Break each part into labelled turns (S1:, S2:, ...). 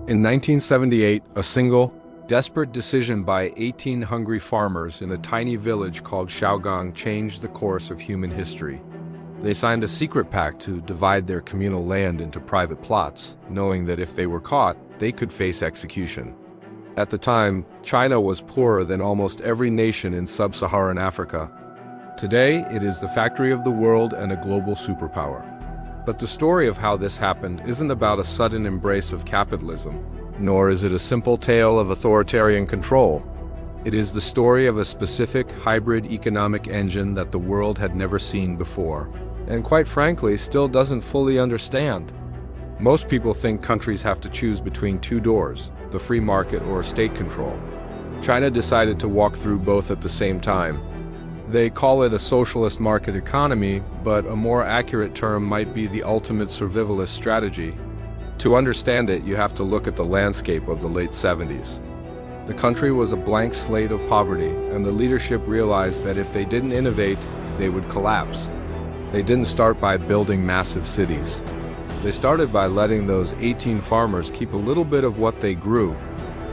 S1: In 1978, a single, desperate decision by 18 hungry farmers in a tiny village called Shaogang changed the course of human history. They signed a secret pact to divide their communal land into private plots, knowing that if they were caught, they could face execution. At the time, China was poorer than almost every nation in sub-Saharan Africa. Today, it is the factory of the world and a global superpower. But the story of how this happened isn't about a sudden embrace of capitalism, nor is it a simple tale of authoritarian control. It is the story of a specific hybrid economic engine that the world had never seen before, and quite frankly, still doesn't fully understand. Most people think countries have to choose between two doors, the free market or state control. China decided to walk through both at the same time. They call it a socialist market economy, but a more accurate term might be the ultimate survivalist strategy. To understand it, you have to look at the landscape of the late 70s. The country was a blank slate of poverty, and the leadership realized that if they didn't innovate, they would collapse. They didn't start by building massive cities. They started by letting those 18 farmers keep a little bit of what they grew.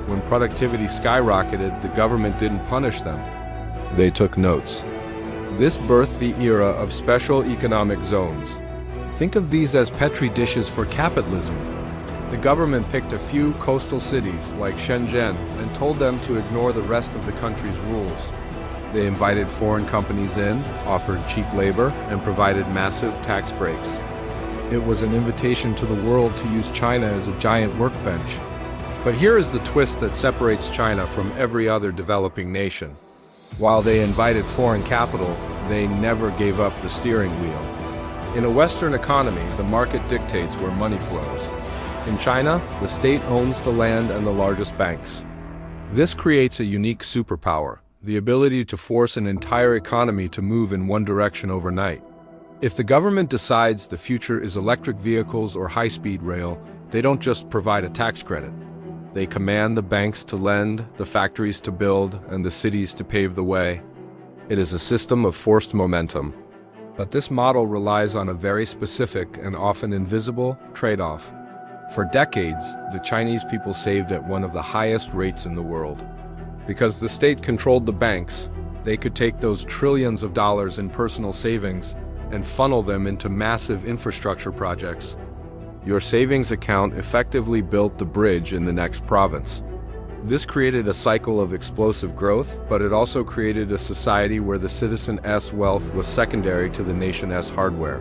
S1: When productivity skyrocketed, the government didn't punish them. They took notes. This birthed the era of special economic zones. Think of these as Petri dishes for capitalism. The government picked a few coastal cities like Shenzhen and told them to ignore the rest of the country's rules. They invited foreign companies in, offered cheap labor, and provided massive tax breaks. It was an invitation to the world to use China as a giant workbench. But here is the twist that separates China from every other developing nation. While they invited foreign capital, they never gave up the steering wheel. In a Western economy, the market dictates where money flows. In China, the state owns the land and the largest banks. This creates a unique superpower, the ability to force an entire economy to move in one direction overnight. If the government decides the future is electric vehicles or high-speed rail, they don't just provide a tax credit. They command the banks to lend, the factories to build, and the cities to pave the way. It is a system of forced momentum. But this model relies on a very specific and often invisible trade-off. For decades, the Chinese people saved at one of the highest rates in the world. Because the state controlled the banks, they could take those trillions of dollars in personal savings and funnel them into massive infrastructure projects. Your savings account effectively built the bridge in the next province. This created a cycle of explosive growth, but it also created a society where the citizen's wealth was secondary to the nation's hardware.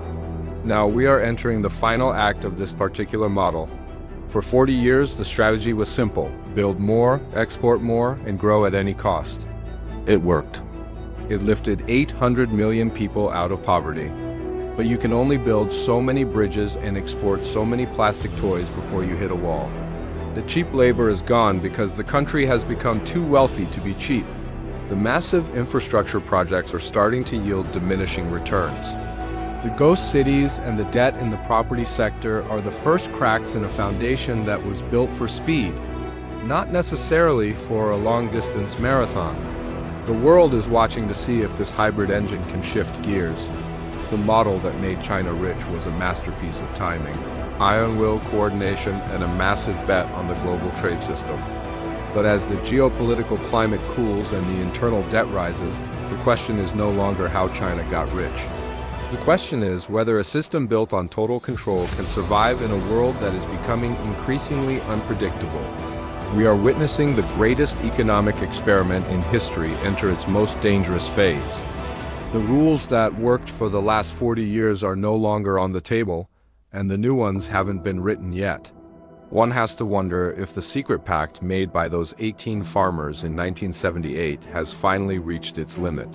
S1: Now we are entering the final act of this particular model. For 40 years, the strategy was simple: build more, export more, and grow at any cost. It worked. It lifted 800 million people out of poverty. But you can only build so many bridges and export so many plastic toys before you hit a wall. The cheap labor is gone because the country has become too wealthy to be cheap. The massive infrastructure projects are starting to yield diminishing returns. The ghost cities and the debt in the property sector are the first cracks in a foundation that was built for speed, not necessarily for a long-distance marathon. The world is watching to see if this hybrid engine can shift gears. The model that made China rich was a masterpiece of timing, iron will coordination, and a massive bet on the global trade system. But as the geopolitical climate cools and the internal debt rises, the question is no longer how China got rich. The question is whether a system built on total control can survive in a world that is becoming increasingly unpredictable. We are witnessing the greatest economic experiment in history enter its most dangerous phase. The rules that worked for the last 40 years are no longer on the table, and the new ones haven't been written yet. One has to wonder if the secret pact made by those 18 farmers in 1978 has finally reached its limit.